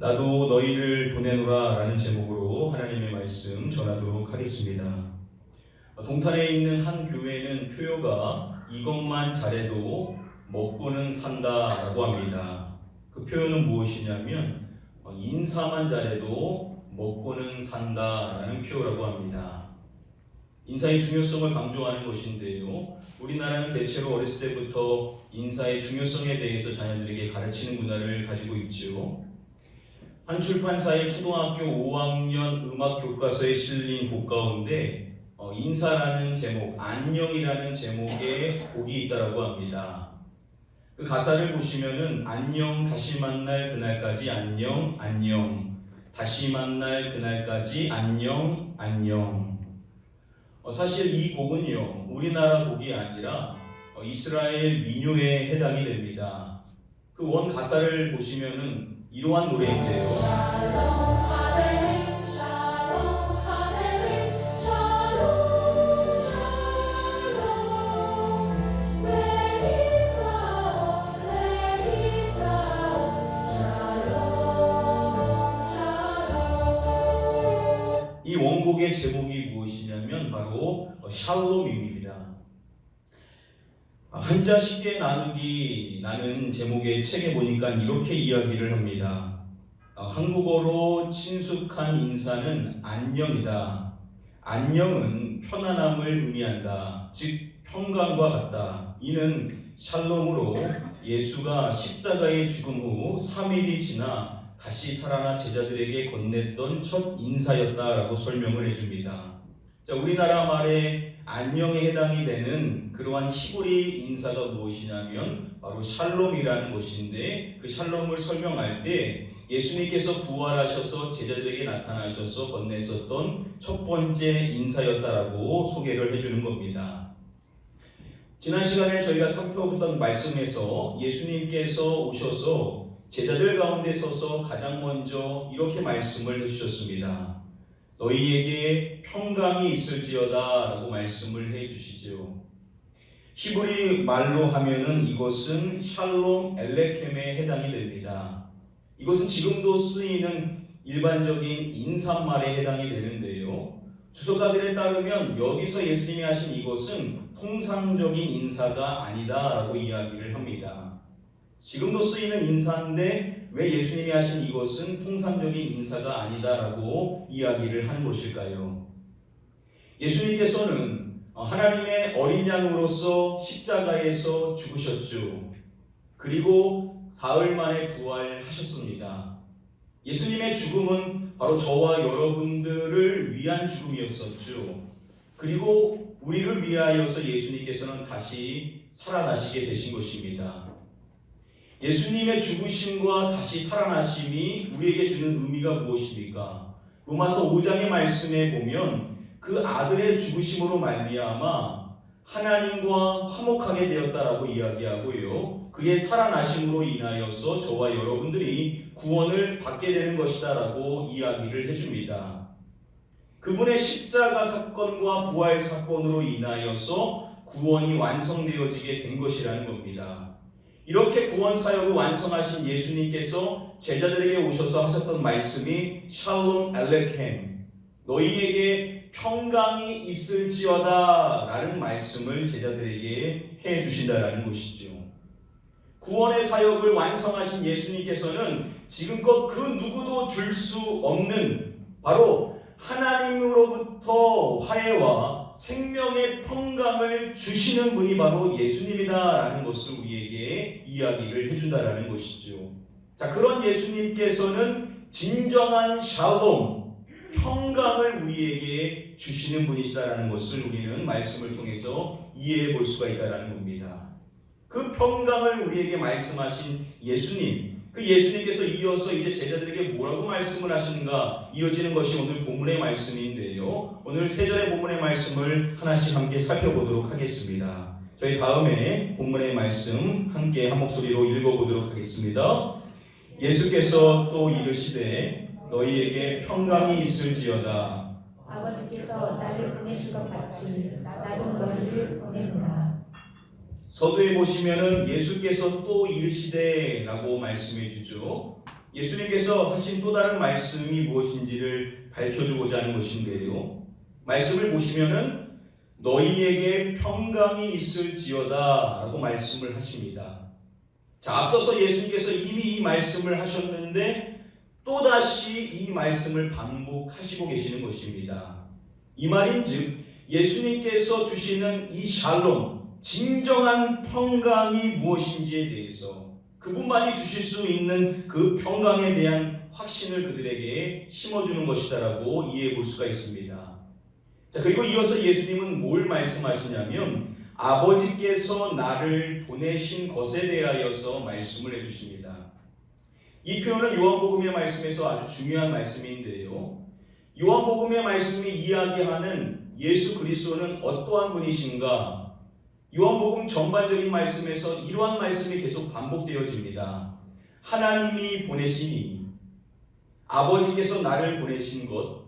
나도 너희를 보내노라 라는 제목으로 하나님의 말씀 전하도록 하겠습니다. 동탄에 있는 한 교회는 표어가 이것만 잘해도 먹고는 산다 라고 합니다. 그 표현은 무엇이냐면 인사만 잘해도 먹고는 산다 라는 표어라고 합니다. 인사의 중요성을 강조하는 것인데요, 우리나라는 대체로 어렸을 때부터 인사의 중요성에 대해서 자녀들에게 가르치는 문화를 가지고 있죠. 한 출판사의 초등학교 5학년 음악 교과서에 실린 곡 가운데 인사라는 제목, 안녕이라는 제목의 곡이 있다라고 합니다. 그 가사를 보시면은 안녕 다시 만날 그날까지 안녕 안녕 다시 만날 그날까지 안녕 안녕. 사실 이 곡은요, 우리나라 곡이 아니라 이스라엘 민요에 해당이 됩니다. 그 원 가사를 보시면은 이러한 노래인데요. 이 원곡의 제목이 무엇이냐면 바로 샬롬입니다. 한자 쉽게 나누기라는 제목의 책에 보니까 이렇게 이야기를 합니다. 한국어로 친숙한 인사는 안녕이다. 안녕은 편안함을 의미한다. 즉 평강과 같다. 이는 샬롬으로 예수가 십자가의 죽음 후 3일이 지나 다시 살아나 제자들에게 건넸던 첫 인사였다라고 설명을 해줍니다. 자, 우리나라 말에 안녕에 해당이 되는 그러한 히브리 인사가 무엇이냐면 바로 샬롬이라는 것인데, 그 샬롬을 설명할 때 예수님께서 부활하셔서 제자들에게 나타나셔서 건네셨던 첫 번째 인사였다라고 소개를 해주는 겁니다. 지난 시간에 저희가 살펴보던 말씀에서 예수님께서 오셔서 제자들 가운데 서서 가장 먼저 이렇게 말씀을 해주셨습니다. 너희에게 평강이 있을지어다 라고 말씀을 해주시죠. 히브리 말로 하면은 이것은 샬롬 엘레켐에 해당이 됩니다. 이것은 지금도 쓰이는 일반적인 인사말에 해당이 되는데요, 주석가들에 따르면 여기서 예수님이 하신 이것은 통상적인 인사가 아니다 라고 이야기를 합니다. 지금도 쓰이는 인사인데 왜 예수님이 하신 이것은 통상적인 인사가 아니다라고 이야기를 하는 것일까요? 예수님께서는 하나님의 어린 양으로서 십자가에서 죽으셨죠. 그리고 사흘 만에 부활하셨습니다. 예수님의 죽음은 바로 저와 여러분들을 위한 죽음이었었죠. 그리고 우리를 위하여서 예수님께서는 다시 살아나시게 되신 것입니다. 예수님의 죽으심과 다시 살아나심이 우리에게 주는 의미가 무엇입니까? 로마서 5장의 말씀에 보면 그 아들의 죽으심으로 말미암아 하나님과 화목하게 되었다라고 이야기하고요, 그의 살아나심으로 인하여서 저와 여러분들이 구원을 받게 되는 것이다라고 이야기를 해줍니다. 그분의 십자가 사건과 부활 사건으로 인하여서 구원이 완성되어지게 된 것이라는 겁니다. 이렇게 구원 사역을 완성하신 예수님께서 제자들에게 오셔서 하셨던 말씀이 샬롬 엘레켐, 너희에게 평강이 있을지어다 라는 말씀을 제자들에게 해 주신다라는 것이죠. 구원의 사역을 완성하신 예수님께서는 지금껏 그 누구도 줄 수 없는 바로 하나님으로부터 화해와 생명의 평강을 주시는 분이 바로 예수님이다라는 것을 우리에게 이야기를 해준다라는 것이죠. 자, 그런 예수님께서는 진정한 샬롬, 평강을 우리에게 주시는 분이시다라는 것을 우리는 말씀을 통해서 이해해 볼 수가 있다라는 겁니다. 그 평강을 우리에게 말씀하신 예수님, 그 예수님께서 이어서 이제 제자들에게 뭐라고 말씀을 하시는가 이어지는 것이 오늘 본문의 말씀인데요, 오늘 세 절의 본문의 말씀을 하나씩 함께 살펴보도록 하겠습니다. 저희 다음에 본문의 말씀 함께 한 목소리로 읽어보도록 하겠습니다. 예수께서 또 이르시되 너희에게 평강이 있을지어다. 아버지께서 나를 보내신 것 같이 나도 너희를 보내노라. 서두에 보시면은 예수께서 또 이르시되 라고 말씀해 주죠. 예수님께서 하신 또 다른 말씀이 무엇인지를 밝혀주고자 하는 것인데요. 말씀을 보시면은 너희에게 평강이 있을지어다 라고 말씀을 하십니다. 자, 앞서서 예수님께서 이미 이 말씀을 하셨는데 또다시 이 말씀을 반복하시고 계시는 것입니다. 이 말인즉 예수님께서 주시는 이 샬롬, 진정한 평강이 무엇인지에 대해서 그분만이 주실 수 있는 그 평강에 대한 확신을 그들에게 심어주는 것이다라고 이해해 볼 수가 있습니다. 자, 그리고 이어서 예수님은 뭘 말씀하시냐면 아버지께서 나를 보내신 것에 대하여서 말씀을 해주십니다. 이 표현은 요한복음의 말씀에서 아주 중요한 말씀인데요. 요한복음의 말씀이 이야기하는 예수 그리스도는 어떠한 분이신가? 요한복음 전반적인 말씀에서 이러한 말씀이 계속 반복되어집니다. 하나님이 보내시니, 아버지께서 나를 보내신 것,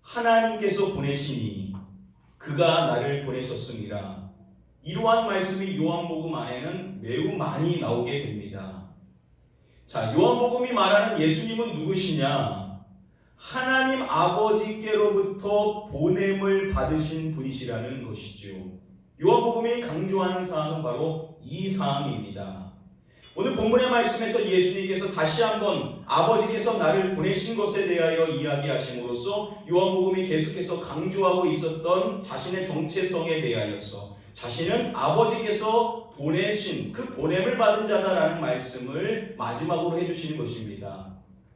하나님께서 보내시니 그가 나를 보내셨음이라. 이러한 말씀이 요한복음 안에는 매우 많이 나오게 됩니다. 자, 요한복음이 말하는 예수님은 누구시냐? 하나님 아버지께로부터 보냄을 받으신 분이시라는 것이죠. 요한복음이 강조하는 사항은 바로 이 사항입니다. 오늘 본문의 말씀에서 예수님께서 다시 한번 아버지께서 나를 보내신 것에 대하여 이야기하심으로써 요한복음이 계속해서 강조하고 있었던 자신의 정체성에 대하여서 자신은 아버지께서 보내신 그 보냄을 받은 자다라는 말씀을 마지막으로 해주시는 것입니다.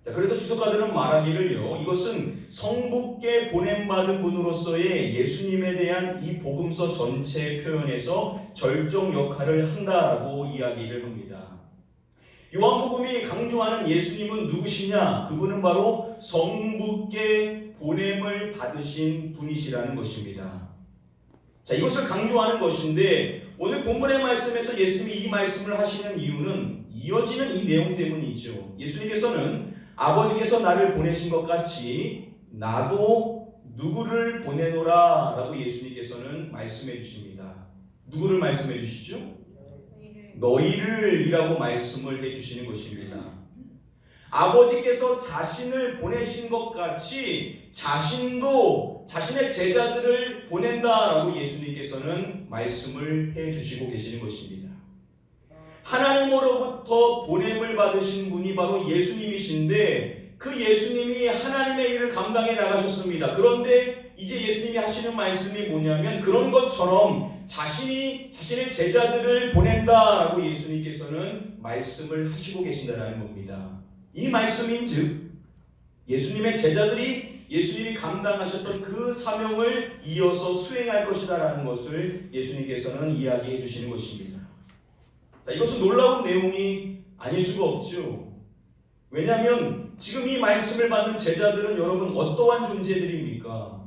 자, 그래서 주석가들은 말하기를요, 이것은 성부께 보냄받은 분으로서의 예수님에 대한 이 복음서 전체 표현에서 절정 역할을 한다라고 이야기를 합니다. 요한복음이 강조하는 예수님은 누구시냐? 그분은 바로 성부께 보냄을 받으신 분이시라는 것입니다. 자, 이것을 강조하는 것인데 오늘 본문의 말씀에서 예수님이 이 말씀을 하시는 이유는 이어지는 이 내용 때문이죠. 예수님께서는 아버지께서 나를 보내신 것 같이 나도 누구를 보내노라 라고 예수님께서는 말씀해 주십니다. 누구를 말씀해 주시죠? 너희를 이라고 말씀을 해 주시는 것입니다. 아버지께서 자신을 보내신 것 같이 자신도 자신의 제자들을 보낸다라고 예수님께서는 말씀을 해 주시고 계시는 것입니다. 하나님으로부터 보냄을 받으신 분이 바로 예수님이신데 그 예수님이 하나님의 일을 감당해 나가셨습니다. 그런데 이제 예수님이 하시는 말씀이 뭐냐면 그런 것처럼 자신이 자신의 제자들을 보낸다라고 예수님께서는 말씀을 하시고 계신다는 겁니다. 이 말씀인즉 예수님의 제자들이 예수님이 감당하셨던 그 사명을 이어서 수행할 것이다라는 것을 예수님께서는 이야기해 주시는 것입니다. 자, 이것은 놀라운 내용이 아닐 수가 없죠. 왜냐하면 지금 이 말씀을 받는 제자들은 여러분 어떠한 존재들입니까?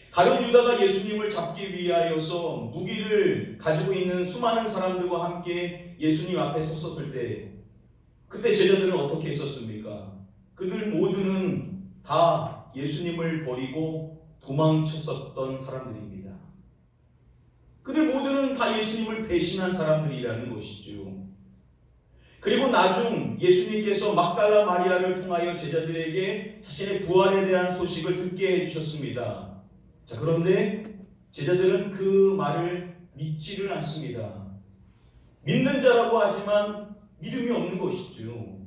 가룟 유다가 예수님을 잡기 위하여서 무기를 가지고 있는 수많은 사람들과 함께 예수님 앞에 섰을 때 그때 제자들은 어떻게 했었습니까? 그들 모두는 다 예수님을 버리고 도망쳤었던 사람들입니다. 그들 모두는 다 예수님을 배신한 사람들이라는 것이죠. 그리고 나중 예수님께서 막달라 마리아를 통하여 제자들에게 자신의 부활에 대한 소식을 듣게 해주셨습니다. 자, 그런데 제자들은 그 말을 믿지를 않습니다. 믿는 자라고 하지만 믿음이 없는 것이죠.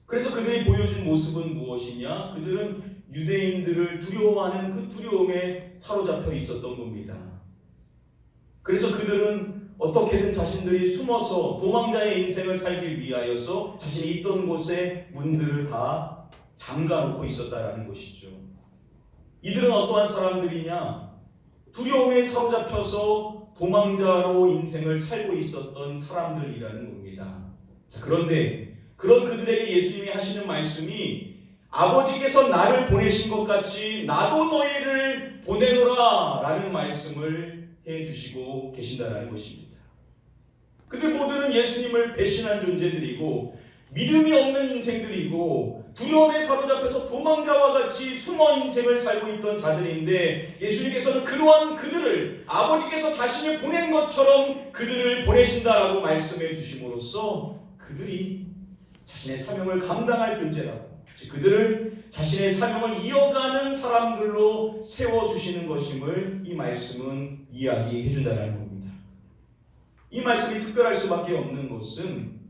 그래서 그들이 보여준 모습은 무엇이냐? 그들은 유대인들을 두려워하는 그 두려움에 사로잡혀 있었던 겁니다. 그래서 그들은 어떻게든 자신들이 숨어서 도망자의 인생을 살기 위하여서 자신이 있던 곳에 문들을 다 잠가놓고 있었다라는 것이죠. 이들은 어떠한 사람들이냐? 두려움에 사로잡혀서 도망자로 인생을 살고 있었던 사람들이라는 겁니다. 자, 그런데 그런 그들에게 예수님이 하시는 말씀이 아버지께서 나를 보내신 것 같이 나도 너희를 보내노라 라는 말씀을 해주시고 계신다라는 것입니다. 그들 모두는 예수님을 배신한 존재들이고 믿음이 없는 인생들이고 두려움에 사로잡혀서 도망자와 같이 숨어 인생을 살고 있던 자들인데 예수님께서는 그러한 그들을 아버지께서 자신을 보낸 것처럼 그들을 보내신다라고 말씀해 주심으로써 그들이 자신의 사명을 감당할 존재라고, 즉 그들을 자신의 사명을 이어가는 사람들로 세워주시는 것임을 이 말씀은 이야기해 준다는 겁니다. 이 말씀이 특별할 수밖에 없는 것은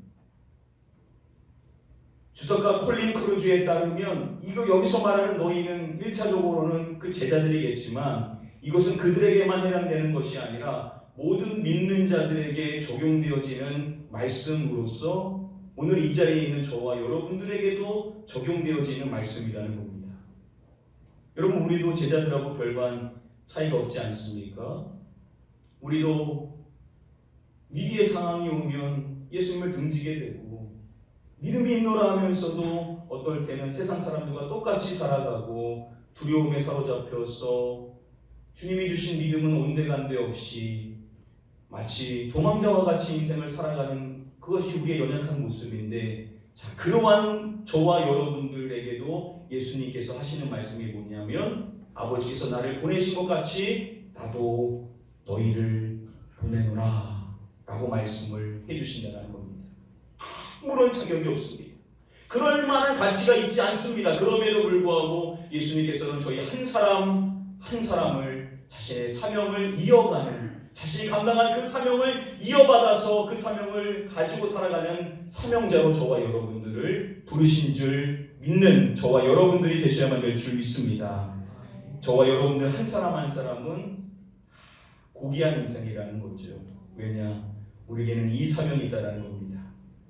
주석가 콜린 크루즈에 따르면 여기서 말하는 너희는 1차적으로는 그 제자들이겠지만 이것은 그들에게만 해당되는 것이 아니라 모든 믿는 자들에게 적용되어지는 말씀으로서 오늘 이 자리에 있는 저와 여러분들에게도 적용되어지는 말씀이라는 겁니다. 여러분, 우리도 제자들하고 별반 차이가 없지 않습니까? 우리도 위기의 상황이 오면 예수님을 등지게 되고 믿음이 있노라 하면서도 어떨 때는 세상 사람들과 똑같이 살아가고 두려움에 사로잡혀서 주님이 주신 믿음은 온데간데 없이 마치 도망자와 같이 인생을 살아가는 그것이 우리의 연약한 모습인데, 자, 그러한 저와 여러분들에게도 예수님께서 하시는 말씀이 뭐냐면 아버지께서 나를 보내신 것 같이 나도 너희를 보내노라 라고 말씀을 해주신다는 겁니다. 아무런 자격이 없습니다. 그럴 만한 가치가 있지 않습니다. 그럼에도 불구하고 예수님께서는 저희 한 사람 한 사람을 자신의 사명을 이어가는, 자신이 감당한 그 사명을 이어받아서 그 사명을 가지고 살아가는 사명자로 저와 여러분들을 부르신 줄 믿는 저와 여러분들이 되셔야만 될 줄 믿습니다. 저와 여러분들 한 사람 한 사람은 고귀한 인생이라는 거죠. 왜냐? 우리에게는 이 사명이 있다는 겁니다.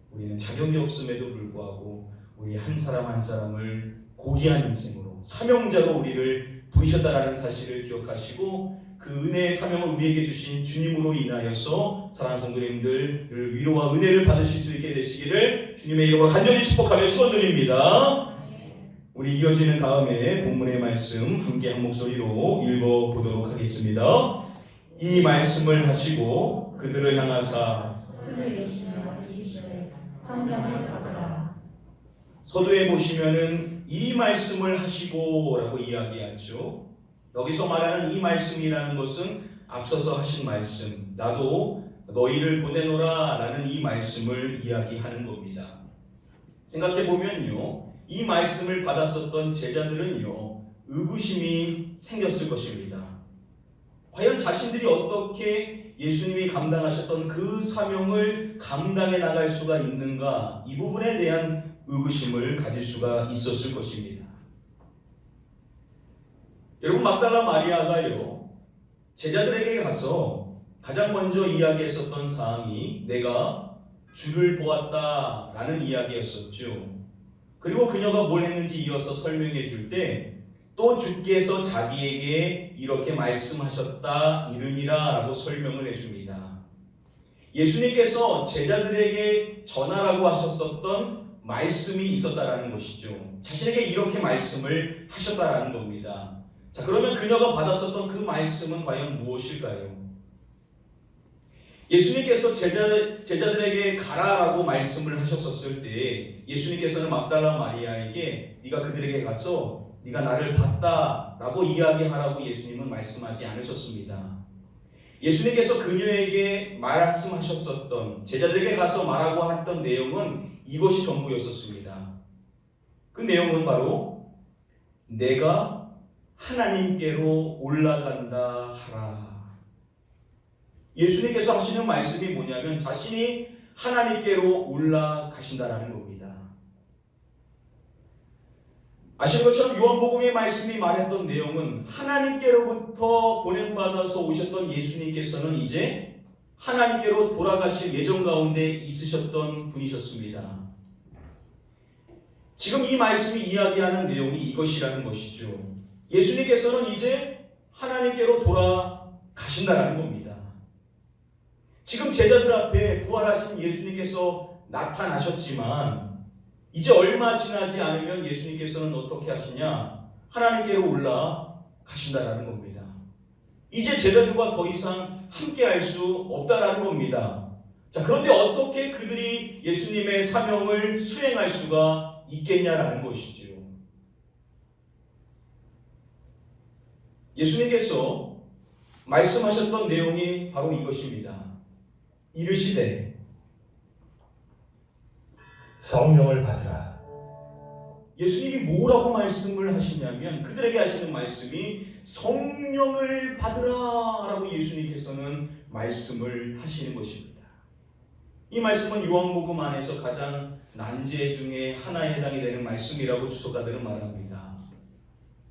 우리는 자격이 없음에도 불구하고 우리 한 사람 한 사람을 고귀한 인생으로 사명자로 우리를 부르셨다라는 사실을 기억하시고 그 은혜의 사명을 우리에게 주신 주님으로 인하여서 사랑하는 성도님들을 위로와 은혜를 받으실 수 있게 되시기를 주님의 이름으로 간절히 축복하며 축원드립니다. 우리 이어지는 다음에 본문의 말씀 함께 한 목소리로 읽어보도록 하겠습니다. 이 말씀을 하시고 그들을 향하사 숨을 내쉬며 이르시되 성령을 받으라. 서두에 보시면은 이 말씀을 하시고 라고 이야기하죠. 여기서 말하는 이 말씀이라는 것은 앞서서 하신 말씀, 나도 너희를 보내노라 라는 이 말씀을 이야기하는 겁니다. 생각해보면요, 이 말씀을 받았었던 제자들은요, 의구심이 생겼을 것입니다. 과연 자신들이 어떻게 예수님이 감당하셨던 그 사명을 감당해 나갈 수가 있는가, 이 부분에 대한 의구심을 가질 수가 있었을 것입니다. 여러분, 막달라 마리아가요, 제자들에게 가서 가장 먼저 이야기했었던 사항이 내가 주를 보았다라는 이야기였었죠. 그리고 그녀가 뭘 했는지 이어서 설명해 줄 때 또 주께서 자기에게 이렇게 말씀하셨다 이르니라 라고 설명을 해줍니다. 예수님께서 제자들에게 전하라고 하셨었던 말씀이 있었다라는 것이죠. 자신에게 이렇게 말씀을 하셨다라는 겁니다. 자, 그러면 그녀가 받았었던 그 말씀은 과연 무엇일까요? 예수님께서 제자들에게 가라라고 말씀을 하셨었을 때 예수님께서는 막달라 마리아에게 네가 그들에게 가서 네가 나를 봤다라고 이야기하라고 예수님은 말씀하지 않으셨습니다. 예수님께서 그녀에게 말씀하셨었던, 제자들에게 가서 말하고 했던 내용은 이것이 전부였었습니다. 그 내용은 바로 내가 하나님께로 올라간다 하라. 예수님께서 하시는 말씀이 뭐냐면 자신이 하나님께로 올라가신다라는 겁니다. 아시는 것처럼 요한복음의 말씀이 말했던 내용은 하나님께로부터 보냄받아서 오셨던 예수님께서는 이제 하나님께로 돌아가실 예정 가운데 있으셨던 분이셨습니다. 지금 이 말씀이 이야기하는 내용이 이것이라는 것이죠. 예수님께서는 이제 하나님께로 돌아가신다라는 겁니다. 지금 제자들 앞에 부활하신 예수님께서 나타나셨지만 이제 얼마 지나지 않으면 예수님께서는 어떻게 하시냐? 하나님께로 올라가신다라는 겁니다. 이제 제자들과 더 이상 함께할 수 없다라는 겁니다. 자, 그런데 어떻게 그들이 예수님의 사명을 수행할 수가 있겠냐라는 것이죠. 예수님께서 말씀하셨던 내용이 바로 이것입니다. 이르시되 성령을 받으라. 예수님이 뭐라고 말씀을 하시냐면 그들에게 하시는 말씀이 성령을 받으라 라고 예수님께서는 말씀을 하시는 것입니다. 이 말씀은 요한복음 안에서 가장 난제 중에 하나에 해당이 되는 말씀이라고 주석가들은 말합니다.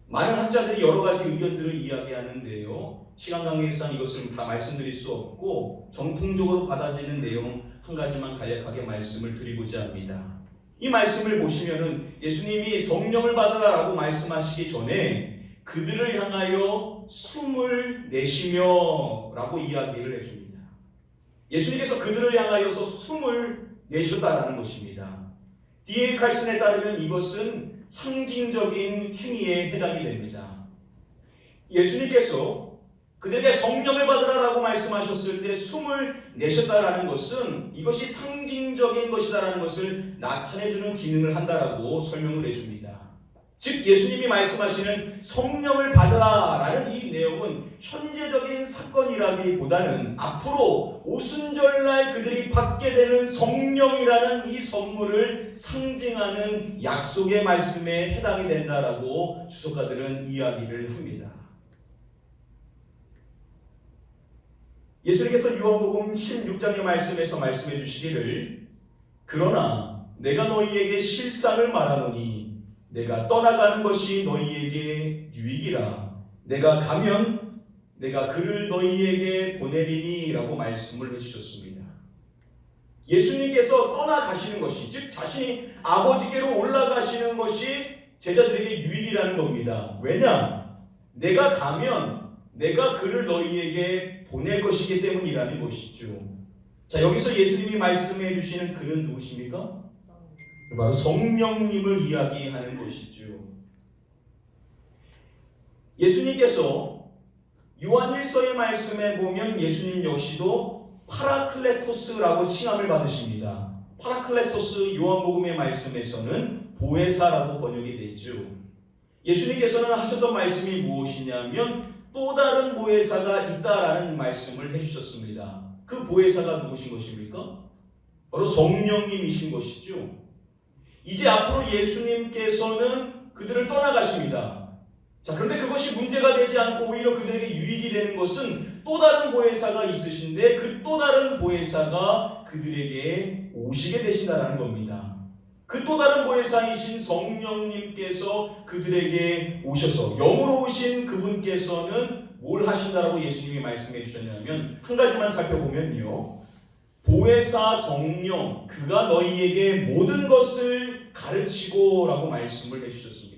많은 학자들이 여러 가지 의견들을 이야기하는데요. 시간 관계상 이것을 다 말씀드릴 수 없고 정통적으로 받아들이는 내용 한 가지만 간략하게 말씀을 드리고자 합니다. 이 말씀을 보시면은 예수님이 성령을 받으라라고 말씀하시기 전에 그들을 향하여 숨을 내쉬며라고 이야기를 해줍니다. 예수님께서 그들을 향하여서 숨을 내셨다라는 것입니다. D.A. 칼슨에 따르면 이것은 상징적인 행위에 해당이 됩니다. 예수님께서 그들에게 성령을 받으라라고 말씀하셨을 때 숨을 내셨다라는 것은 이것이 상징적인 것이다라는 것을 나타내주는 기능을 한다라고 설명을 해줍니다. 즉 예수님이 말씀하시는 성령을 받으라라는 이 내용은 현재적인 사건이라기보다는 앞으로 오순절날 그들이 받게 되는 성령이라는 이 선물을 상징하는 약속의 말씀에 해당이 된다라고 주석가들은 이야기를 합니다. 예수님께서 요한복음 16장의 말씀에서 말씀해 주시기를 그러나 내가 너희에게 실상을 말하노니 내가 떠나가는 것이 너희에게 유익이라 내가 가면 내가 그를 너희에게 보내리니 라고 말씀을 해주셨습니다. 예수님께서 떠나가시는 것이 즉 자신이 아버지께로 올라가시는 것이 제자들에게 유익이라는 겁니다. 왜냐? 내가 가면 내가 그를 너희에게 보낼 것이기 때문이라는 것이죠. 자, 여기서 예수님이 말씀해 주시는 그는 누구십니까? 바로 성령님을 이야기하는 것이죠. 예수님께서 요한 1서의 말씀에 보면 예수님 역시도 파라클레토스라고 칭함을 받으십니다. 파라클레토스 요한복음의 말씀에서는 보혜사라고 번역이 되죠. 예수님께서는 하셨던 말씀이 무엇이냐면 또 다른 보혜사가 있다라는 말씀을 해주셨습니다. 그 보혜사가 누구신 것입니까? 바로 성령님이신 것이죠. 이제 앞으로 예수님께서는 그들을 떠나가십니다. 자, 그런데 그것이 문제가 되지 않고 오히려 그들에게 유익이 되는 것은 또 다른 보혜사가 있으신데 그 또 다른 보혜사가 그들에게 오시게 되신다라는 겁니다. 그 또 다른 보혜사이신 성령님께서 그들에게 오셔서 영으로 오신 그분께서는 뭘 하신다라고 예수님이 말씀해 주셨냐면 한 가지만 살펴보면요. 보혜사 성령 그가 너희에게 모든 것을 가르치고 라고 말씀을 해주셨습니다.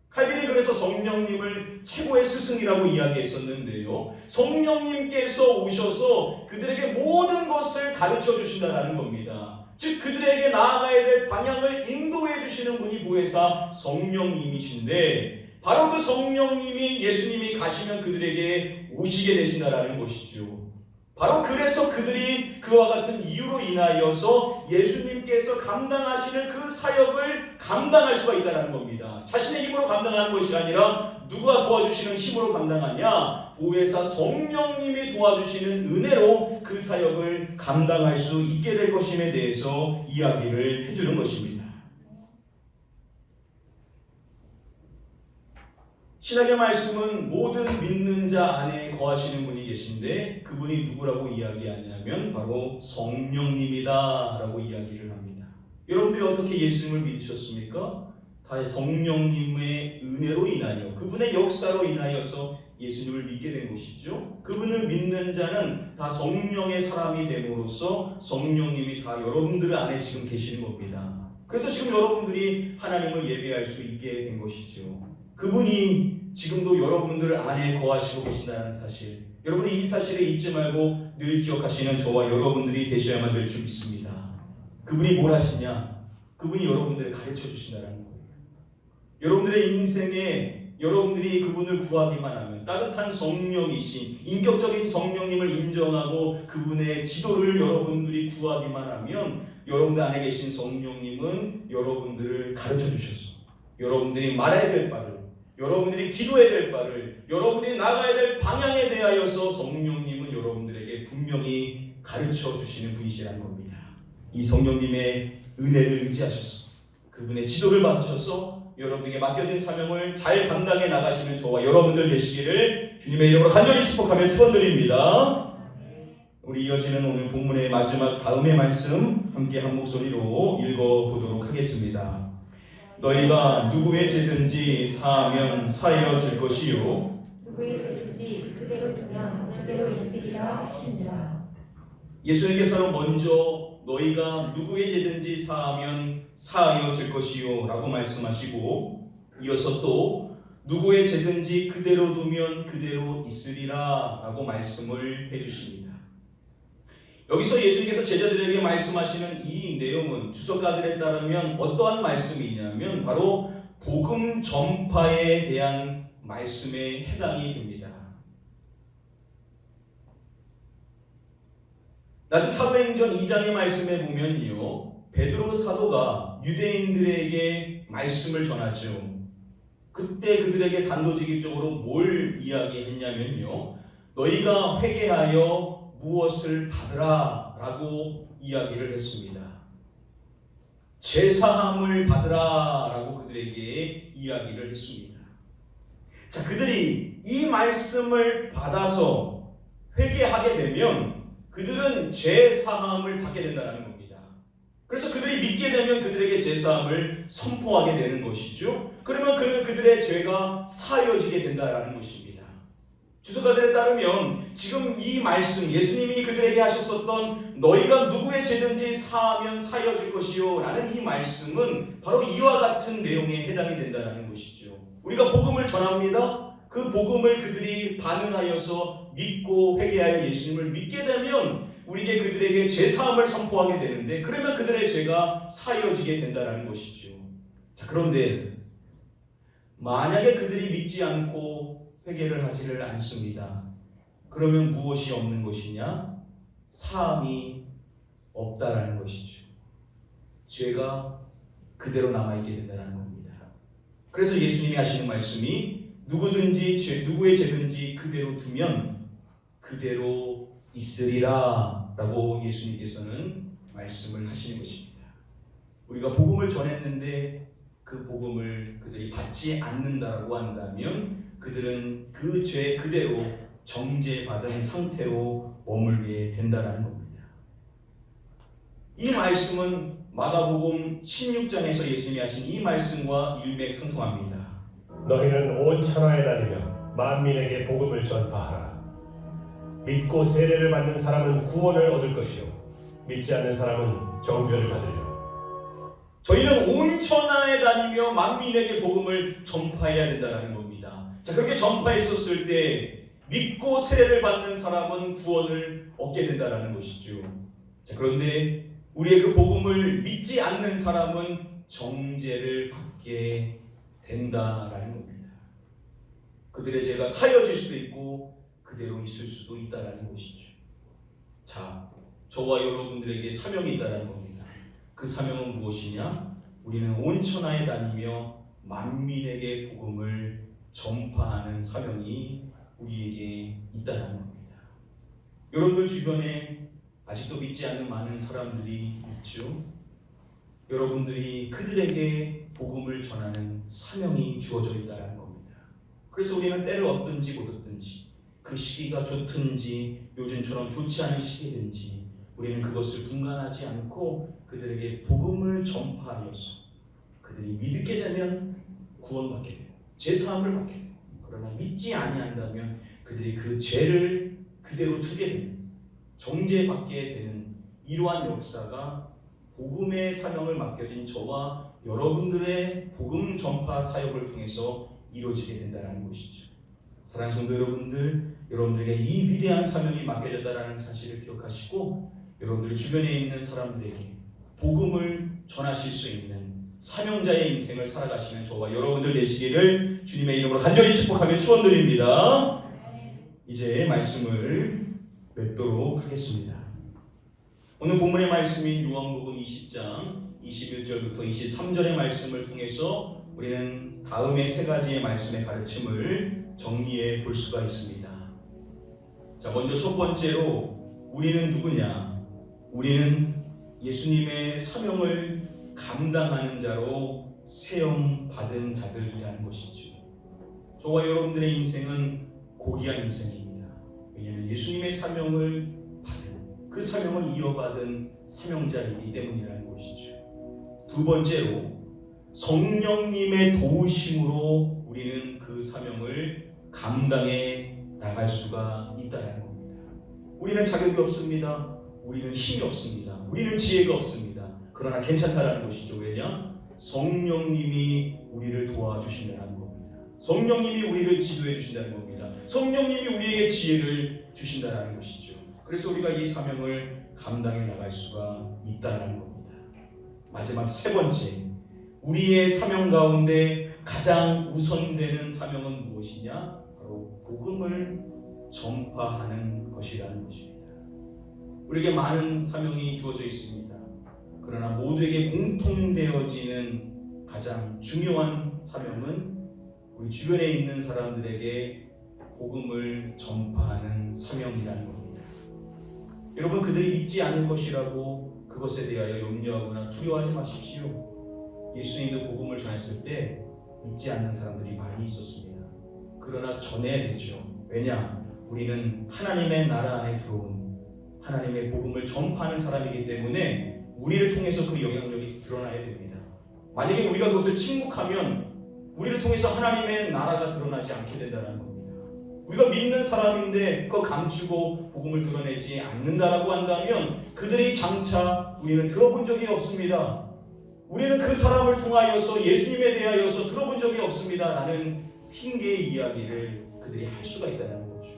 칼빈이 그래서 성령님을 최고의 스승이라고 이야기했었는데요. 성령님께서 오셔서 그들에게 모든 것을 가르쳐 주신다는 겁니다. 즉 그들에게 나아가야 될 방향을 인도해 주시는 분이 보혜사 성령님이신데 바로 그 성령님이 예수님이 가시면 그들에게 오시게 되신다라는 것이죠. 바로 그래서 그들이 그와 같은 이유로 인하여서 예수님께서 감당하시는 그 사역을 감당할 수가 있다는 겁니다. 자신의 힘으로 감당하는 것이 아니라 누가 도와주시는 힘으로 감당하냐? 보혜사 성령님이 도와주시는 은혜로 그 사역을 감당할 수 있게 될 것임에 대해서 이야기를 해주는 것입니다. 신약의 말씀은 모든 믿는 자 안에 거하시는 분이 계신데 그분이 누구라고 이야기하냐면 바로 성령님이다 라고 이야기를 합니다. 여러분들이 어떻게 예수님을 믿으셨습니까? 다 성령님의 은혜로 인하여 그분의 역사로 인하여서 예수님을 믿게 된 것이죠. 그분을 믿는 자는 다 성령의 사람이 됨으로써 성령님이 다 여러분들 안에 지금 계시는 겁니다. 그래서 지금 여러분들이 하나님을 예배할 수 있게 된 것이죠. 그분이 지금도 여러분들 안에 거하시고 계신다는 사실, 여러분이 이 사실을 잊지 말고 늘 기억하시는 저와 여러분들이 되셔야만 될 줄 믿습니다. 그분이 뭘 하시냐? 그분이 여러분들을 가르쳐 주신다는 거예요. 여러분들의 인생에 여러분들이 그분을 구하기만 하면 따뜻한 성령이신 인격적인 성령님을 인정하고 그분의 지도를 여러분들이 구하기만 하면 여러분들 안에 계신 성령님은 여러분들을 가르쳐 주셔서 여러분들이 말해야 될 바를, 여러분들이 기도해야 될 바를, 여러분들이 나가야 될 방향에 대하여서 성령님은 여러분들에게 분명히 가르쳐 주시는 분이시라는 겁니다. 이 성령님의 은혜를 의지하셔서 그분의 지도를 받으셔서 여러분에게 맡겨진 사명을 잘 감당해 나가시는 저와 여러분들 되시기를 주님의 이름으로 간절히 축복하며 축원드립니다. 우리 이어지는 오늘 본문의 마지막 다음의 말씀 함께 한 목소리로 읽어보도록 하겠습니다. 너희가 누구의 죄든지 사하면 사하여질 것이요 누구의 죄든지 그대로 두면 그대로 있으리라 하시니라. 예수님께서는 먼저 너희가 누구의 죄든지 사하면 사하여질 것이요 라고 말씀하시고 이어서 또 누구의 죄든지 그대로 두면 그대로 있으리라 라고 말씀을 해주십니다. 여기서 예수님께서 제자들에게 말씀하시는 이 내용은 주석가들에 따르면 어떠한 말씀이냐면 바로 복음 전파에 대한 말씀에 해당이 됩니다. 나중 사도행전 2장의 말씀에 보면요, 베드로 사도가 유대인들에게 말씀을 전하죠. 그때 그들에게 단도직입적으로 뭘 이야기했냐면요, 너희가 회개하여 무엇을 받으라 라고 이야기를 했습니다. 제사함을 받으라 라고 그들에게 이야기를 했습니다. 자, 그들이 이 말씀을 받아서 회개하게 되면 그들은 제사함을 받게 된다는 겁니다. 그래서 그들이 믿게 되면 그들에게 제사함을 선포하게 되는 것이죠. 그러면 그들의 죄가 사여지게 된다는 것입니다. 주석가들에 따르면 지금 이 말씀, 예수님이 그들에게 하셨었던 너희가 누구의 죄든지 사하면 사여질 것이요 라는 이 말씀은 바로 이와 같은 내용에 해당이 된다는 것이죠. 우리가 복음을 전합니다. 그 복음을 그들이 반응하여서 믿고 회개하여 예수님을 믿게 되면 우리에게 그들에게 제사함을 선포하게 되는데 그러면 그들의 죄가 사여지게 된다는 것이죠. 자, 그런데 만약에 그들이 믿지 않고 회개를 하지를 않습니다. 그러면 무엇이 없는 것이냐? 사함이 없다라는 것이죠. 죄가 그대로 남아있게 된다는 겁니다. 그래서 예수님이 하시는 말씀이 누구의 죄든지 그대로 두면 그대로 있으리라 라고 예수님께서는 말씀을 하시는 것입니다. 우리가 복음을 전했는데 그 복음을 그들이 받지 않는다고 한다면 그들은 그 죄 그대로 정죄받은 상태로 머물게 된다는 겁니다. 이 말씀은 마가복음 16장에서 예수님이 하신 이 말씀과 일맥상통합니다. 너희는 온 천하에 다니며 만민에게 복음을 전파하라. 믿고 세례를 받는 사람은 구원을 얻을 것이요 믿지 않는 사람은 정죄를 받으리라. 저희는 온 천하에 다니며 만민에게 복음을 전파해야 된다는 겁니다. 자, 그렇게 전파했었을 때 믿고 세례를 받는 사람은 구원을 얻게 된다는 것이죠. 자, 그런데 우리의 그 복음을 믿지 않는 사람은 정죄를 받게 된다라는 겁니다. 그들의 죄가 사여질 수도 있고 그대로 있을 수도 있다라는 것이죠. 자, 저와 여러분들에게 사명이 있다라는 겁니다. 그 사명은 무엇이냐? 우리는 온 천하에 다니며 만민에게 복음을 전파하는 사명이 우리에게 있다는 겁니다. 여러분들 주변에 아직도 믿지 않는 많은 사람들이 있죠. 여러분들이 그들에게 복음을 전하는 사명이 주어져 있다는 겁니다. 그래서 우리는 때를 얻든지 못 얻든지 그 시기가 좋든지 요즘처럼 좋지 않은 시기든지 우리는 그것을 분간하지 않고 그들에게 복음을 전파하여서 그들이 믿게 되면 구원받게 돼요. 제사함을 받게 돼요. 그러나 믿지 아니한다면 그들이 그 죄를 그대로 두게 되는, 정죄받게 되는 이러한 역사가 복음의 사명을 맡겨진 저와 여러분들의 복음 전파 사역을 통해서 이루어지게 된다는 것이죠. 사랑하는 성도 여러분들, 여러분들에게 이 위대한 사명이 맡겨졌다는 사실을 기억하시고 여러분들 주변에 있는 사람들에게 복음을 전하실 수 있는 사명자의 인생을 살아가시는 저와 여러분들 되시기를 주님의 이름으로 간절히 축복하며 축원드립니다. 이제 말씀을 맺도록 하겠습니다. 오늘 본문의 말씀인 요한복음 20장 21절부터 23절의 말씀을 통해서 우리는 다음의 세 가지의 말씀의 가르침을 정리해 볼 수가 있습니다. 자, 먼저 첫 번째로 우리는 누구냐? 우리는 예수님의 사명을 감당하는 자로 세움 받은 자들이라는 것이죠. 저와 여러분들의 인생은 고귀한 인생입니다. 왜냐하면 예수님의 사명을 받은, 그 사명을 이어받은 사명자이기 때문이라는 것이죠. 두 번째로 성령님의 도우심으로 우리는 그 사명을 감당해 나갈 수가 있다는 겁니다. 우리는 자격이 없습니다. 우리는 힘이 없습니다. 우리는 지혜가 없습니다. 그러나 괜찮다라는 것이죠. 왜냐? 성령님이 우리를 도와주신다는 겁니다. 성령님이 우리를 지도해 주신다는 겁니다. 성령님이 우리에게 지혜를 주신다는 것이죠. 그래서 우리가 이 사명을 감당해 나갈 수가 있다는 겁니다. 마지막 세 번째, 우리의 사명 가운데 가장 우선되는 사명은 무엇이냐? 바로 복음을 전파하는 것이라는 것입니다. 우리에게 많은 사명이 주어져 있습니다. 그러나 모두에게 공통되어지는 가장 중요한 사명은 우리 주변에 있는 사람들에게 복음을 전파하는 사명이라는 겁니다. 여러분, 그들이 믿지 않을 것이라고 그것에 대하여 염려하거나 두려워하지 마십시오. 예수님도 복음을 전했을 때 믿지 않는 사람들이 많이 있었습니다. 그러나 전해야 되죠. 왜냐? 우리는 하나님의 나라 안에 들어온 하나님의 복음을 전파하는 사람이기 때문에 우리를 통해서 그 영향력이 드러나야 됩니다. 만약에 우리가 그것을 침묵하면 우리를 통해서 하나님의 나라가 드러나지 않게 된다는 겁니다. 우리가 믿는 사람인데 그거 감추고 복음을 드러내지 않는다라고 한다면 그들이 장차 우리는 들어본 적이 없습니다. 우리는 그 사람을 통하여서 예수님에 대하여서 들어본 적이 없습니다 라는 핑계의 이야기를 그들이 할 수가 있다는 거죠.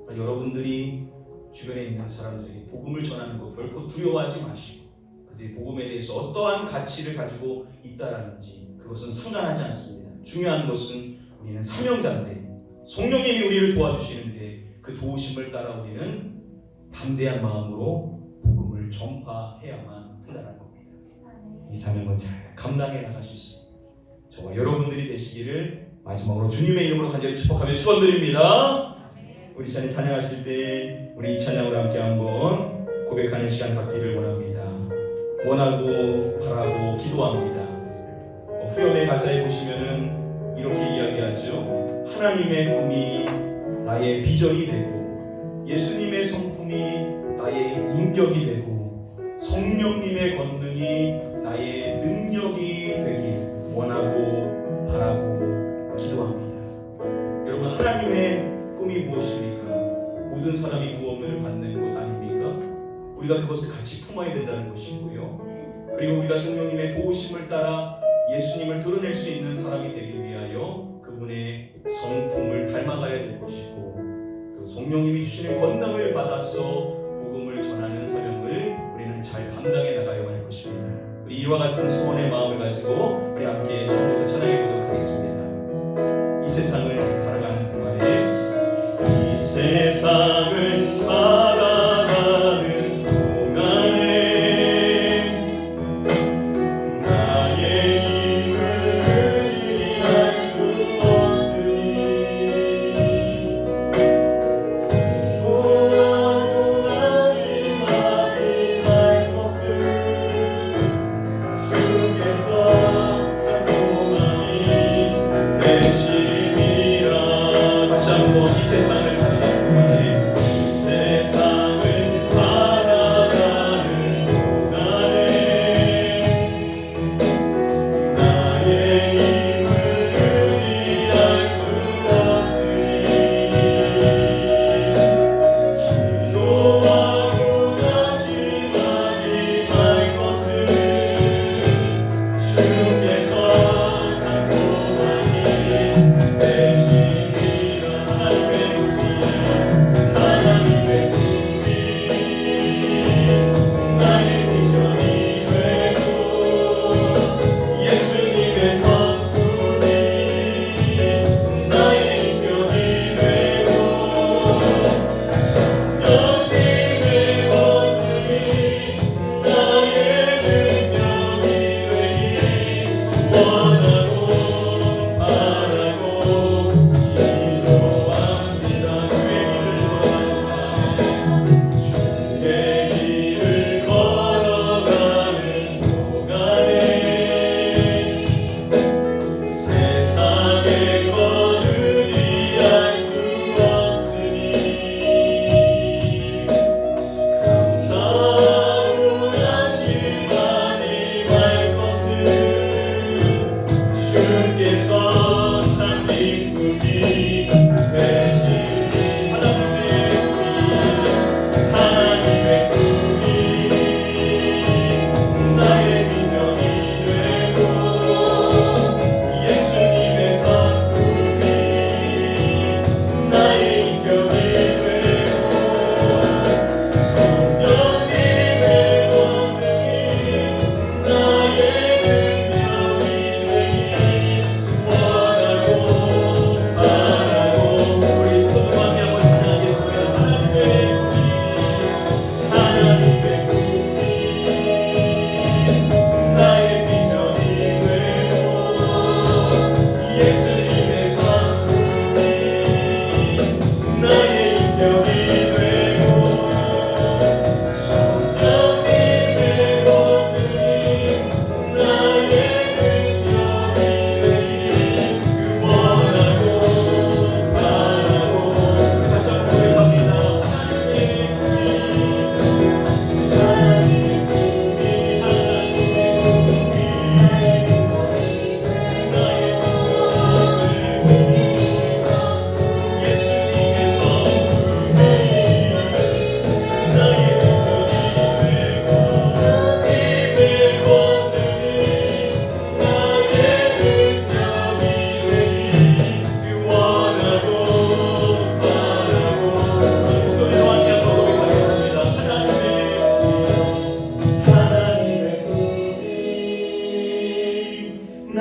그러니까 여러분들이 주변에 있는 사람들에게 복음을 전하는 것 결코 두려워하지 마시고 그들이 복음에 대해서 어떠한 가치를 가지고 있다라는지 그것은 상관하지 않습니다. 중요한 것은 우리는 사명자인데 성령님이 우리를 도와주시는데 그 도우심을 따라 우리는 담대한 마음으로 복음을 전파해야만 한다는 겁니다. 이 사명을 잘 감당해 나가실 수 있습니다. 저와 여러분들이 되시기를 마지막으로 주님의 이름으로 간절히 축복하며 축원드립니다. 우리 시간에 찬양하실 때 우리 이 찬양으로 함께 한번 고백하는 시간 갖기를 원합니다. 원하고 바라고 기도합니다. 후렴의 가사에 보시면은 이렇게 이야기하죠. 하나님의 꿈이 나의 비전이 되고 예수님의 성품이 나의 인격이 되고 성령님의 권능이 나의 능력이 되길 원하고 바라고 기도합니다. 여러분, 하나님의 꿈이 무엇입니까? 모든 사람이 구원을 받는 것 아닙니까? 우리가 그것을 같이 품어야 된다는 것이고요. 그리고 우리가 성령님의 도우심을 따라 예수님을 드러낼 수 있는 사람이 되기 위하여 그분의 성품을 닮아가야 될 것이고 또 성령님이 주시는 권능을 받아서 복음을 전하는 사명을 우리는 잘 감당해 나가야만 할 것입니다. 우리 이와 같은 소원의 마음을 가지고 우리 함께 처음부터 찬양해 보도록 하겠습니다. 이 세상을 살아가는 동안에 이 세상을 살아가는 동안에 나의 힘을 의지할 수 없으니 고난을 안심하지 말 것을 주께서 참 소망이 되시니라. 다시 한번 이 세상을 살아가는 동안에 주의 길을 걸어가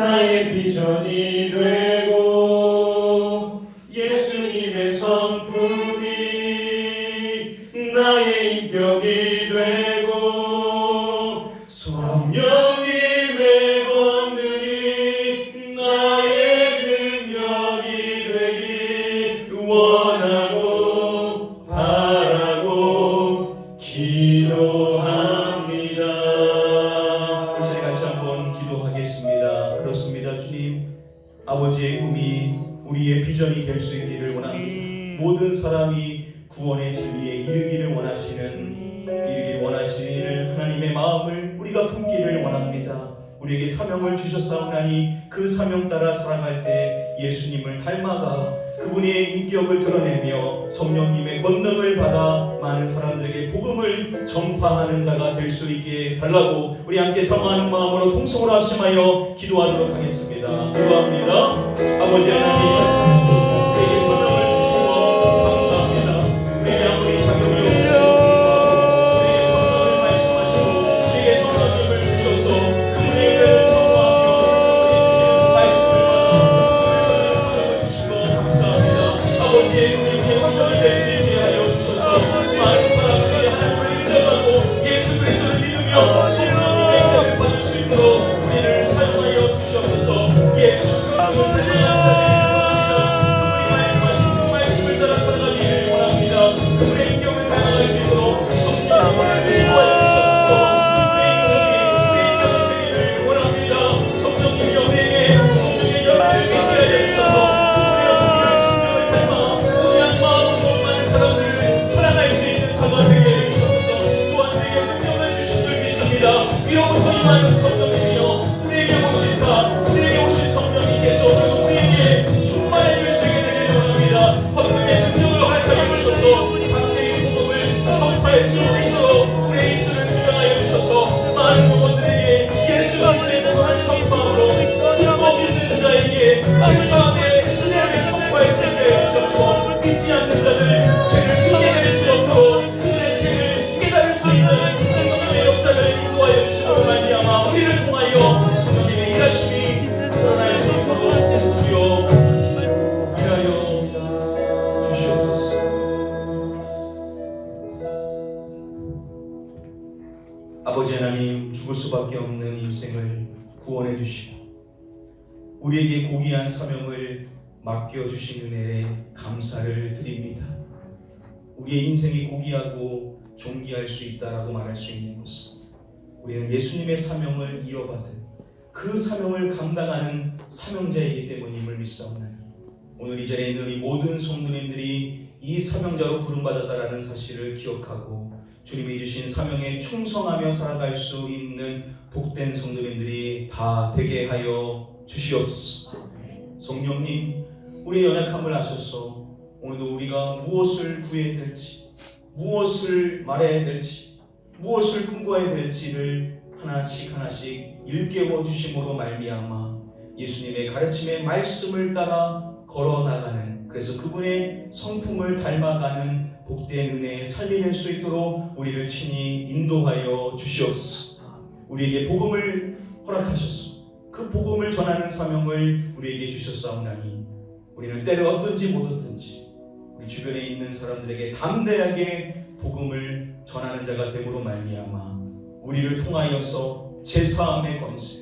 나의 비전이 되고 예수님의 성품이 나의 인격이 되고 성령님의 권능이 나의 능력이 되길 원하고 바라고 기도합니다. 이 시간에 같이 한번 기도하겠습니다. 그렇습니다. 주님, 아버지의 꿈이 우리의 비전이 될 수 있기를 원합니다. 모든 사람이 구원의 진리에 이르기를 원하시는 하나님의 마음을 우리가 품기를 원합니다. 우리에게 사명을 주셨사오나니 그 사명 따라 살아갈 때 예수님을 닮아가 그분의 인격을 드러내며 성령님의 권능을 받아 많은 사람들에게 복음을 전파하는 자가 될 수 있게 달라고 우리 함께 사모하는 마음으로 통성으로 합심하여 기도하도록 하겠습니다. 기도합니다. 아버지 하나님, 우리에게 소명을 주시고 감사합니다. 우리에게 아무리 자격이 없고 우리에게 권능을 말씀하시고 우리에게 성령님을 주셔서 그분의 은혜를 선포하며 우리에게 주시는 말씀을 받아 감사합니다. 아버지의 우리의 환경이 될 수 있게 하여 주셔서 많은 사람들이 하나님을 인정하고 예수 그리스도를 믿으며 성령님의 은혜를 받을 수 있도록 우리를 사용하여 주시옵소서. 예수 그리스도를 닮아간 자들이 원합니다. 그분이 말씀하신 그 말씀을 따라 살아가기를 원합니다. 그분의 인격을 닮아갈 수 있도록 성령님을 인도하여 주시옵소서. 그분의 인격이 되기를 원합니다. 성령님이 우리에게 성령의 열매를 맺게 하여 주셔서 이로부터 임하는 성령이여 우리에게 오시사 우리에게 오신 성령님께서 우리에게 충만해 줄 수 있게 되기를 원합니다. 성령의 능력을 활용하여 주셔서 각계의 복음을 전파할 수 있도록 우리의 입술을 주장하여 주셔서 많은 모건들에게 예수 그리스도의 복음을 전파함으로 믿고 믿는 자에게 감사함의 은혜를 전파할 수 있게 하여 주셔서 믿지 않는 자들 죄를 피게 될 수 없도록 그들의 죄를 깨달을 수 있는 성령의 역사를 인도하여 주시고 말미암아 우리를 통하여 성령님의 일하심이 드러날 수 있도록 주여 일하여 주시옵소서. 아버지 하나님, 죽을 수밖에 없는 인생을 구원해 주시고 우리에게 고귀한 사명을 맡겨주신 은혜에 감사를 드립니다. 우리의 인생이 고귀하고 존귀할 수 있다라고 말할 수 있는 것은 우리는 예수님의 사명을 이어받은 그 사명을 감당하는 사명자이기 때문임을 믿사오나니 오늘 이 자리에 있는 이 모든 성도님들이 이 사명자로 부름받았다라는 사실을 기억하고 주님이 주신 사명에 충성하며 살아갈 수 있는 복된 성도님들이 다 되게 하여 주시옵소서. 성령님, 우리의 연약함을 아셔서 오늘도 우리가 무엇을 구해야 될지, 무엇을 말해야 될지, 무엇을 꿈꿔야 될지를 하나씩 일깨워 주심으로 말미암아 예수님의 가르침의 말씀을 따라 걸어나가는, 그래서 그분의 성품을 닮아가는 복된 은혜에 살리낼 수 있도록 우리를 친히 인도하여 주시옵소서. 우리에게 복음을 허락하셔서 그 복음을 전하는 사명을 우리에게 주셨사오나니 우리는 때를 얻든지 못 얻든지 우리 주변에 있는 사람들에게 담대하게 복음을 전하는 자가 됨으로 말미암아 우리를 통하여서 제사함의 권세,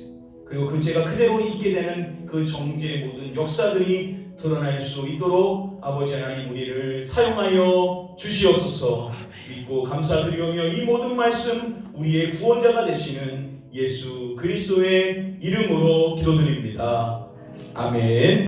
그리고 그 죄가 그대로 있게 되는 그 정죄의 모든 역사들이 드러날 수 있도록 아버지 하나님 우리를 사용하여 주시옵소서. 믿고 감사드리오며 이 모든 말씀 우리의 구원자가 되시는 예수 그리스도의 이름으로 기도드립니다. 아멘.